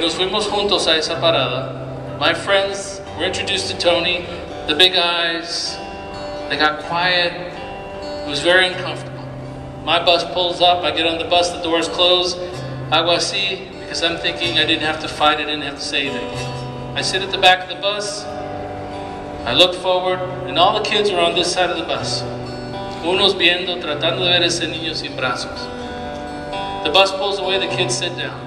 nos fuimos juntos a esa parada. My friends were introduced to Tony, the big eyes. They got quiet. It was very uncomfortable. My bus pulls up, I get on the bus, the doors close. Hago así, because I'm thinking I didn't have to fight, I didn't have to say anything. I sit at the back of the bus, I look forward, and all the kids are on this side of the bus. Unos viendo, tratando de ver ese niño sin brazos. The bus pulls away, the kids sit down.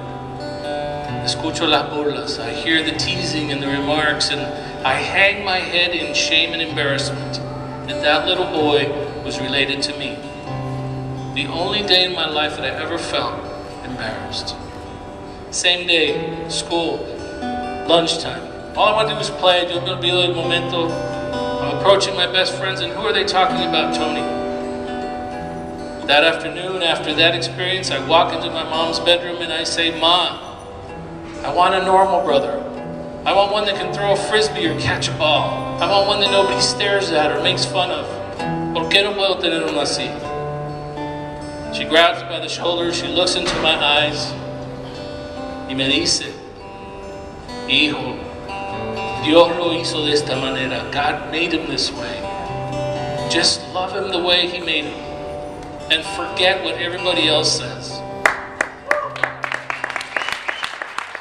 Escucho las burlas, I hear the teasing and the remarks, and I hang my head in shame and embarrassment that that little boy was related to me. The only day in my life that I ever felt embarrassed. Same day, school, lunchtime. All I want to do is play. Yo me olvido del momento. I'm approaching my best friends, and who are they talking about? Tony. That afternoon, after that experience, I walk into my mom's bedroom and I say, Ma, I want a normal brother. I want one that can throw a frisbee or catch a ball. I want one that nobody stares at or makes fun of. ¿Por qué no puedo tener uno así? She grabs me by the shoulder, she looks into my eyes, y me dice, Hijo, Dios lo hizo de esta manera. God made him this way. Just love him the way he made him, and forget what everybody else says.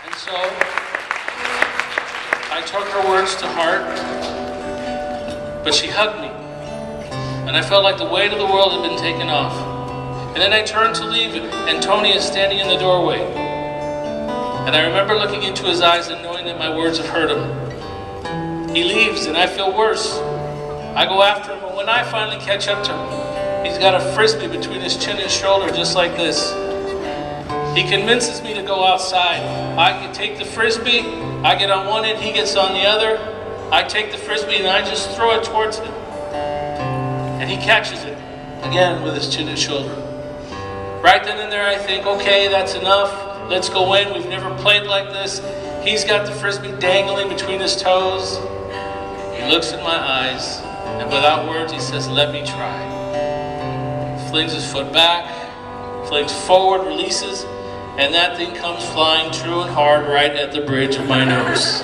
And so, I took her words to heart, but she hugged me, and I felt like the weight of the world had been taken off. And then I turned to leave, and Tony is standing in the doorway. And I remember looking into his eyes and knowing that my words have hurt him. He leaves, and I feel worse. I go after him, and when I finally catch up to him, he's got a frisbee between his chin and shoulder, just like this. He convinces me to go outside. I can take the frisbee, I get on one end, he gets on the other. I take the frisbee, and I just throw it towards him. And he catches it, again with his chin and shoulder. Right then and there I think, okay, that's enough. Let's go in. We've never played like this. He's got the frisbee dangling between his toes. He looks in my eyes, and without words he says, let me try. Flings his foot back, flings forward, releases, and that thing comes flying true and hard right at the bridge of my nose.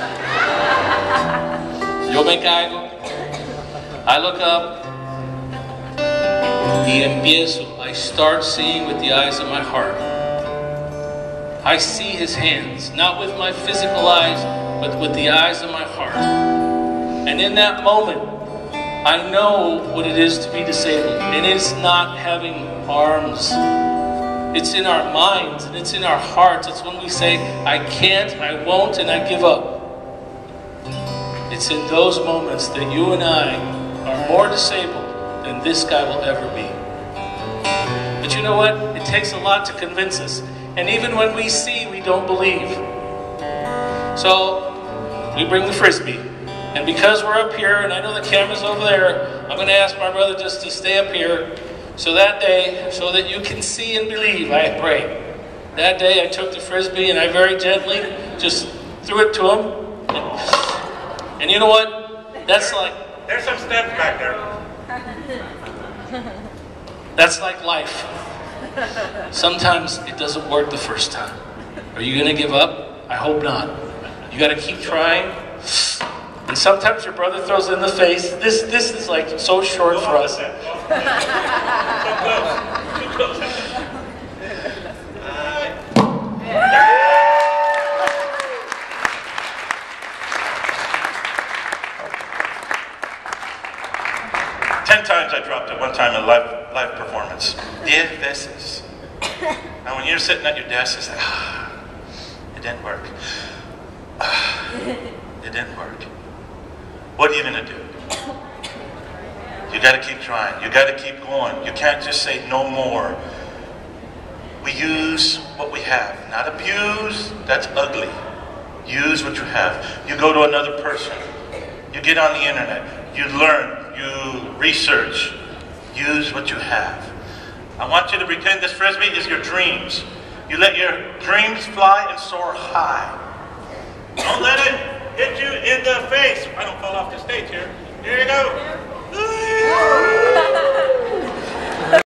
Yo me caigo. I look up. Y empiezo. I start seeing with the eyes of my heart. I see his hands, not with my physical eyes, but with the eyes of my heart. And in that moment, I know what it is to be disabled. And it's not having arms. It's in our minds, and it's in our hearts. It's when we say, I can't, I won't, and I give up. It's in those moments that you and I are more disabled than this guy will ever be. But you know what? It takes a lot to convince us. And even when we see, we don't believe. So, we bring the frisbee. And because we're up here, and I know the camera's over there, I'm going to ask my brother just to stay up here. So that day, so that you can see and believe, I pray. That day I took the frisbee and I very gently just threw it to him. And you know what? That's like... There's some steps back there. That's like life. Sometimes it doesn't work the first time. Are you going to give up? I hope not. You got to keep trying. And sometimes your brother throws it in the face. This is like so short for us. So close. Too close. 10 times I dropped it one time in a live performance. 10 veces. Now when you're sitting at your desk, it's like, it didn't work. It didn't work. What are you going to do? You got to keep trying. You got to keep going. You can't just say no more. We use what we have, not abuse. That's ugly. Use what you have. You go to another person. You get on the internet. You learn. You research. Use what you have. I want you to pretend this frisbee is your dreams. You let your dreams fly and soar high. Don't let it hit you in the face. I don't fall off the stage here. Here you go.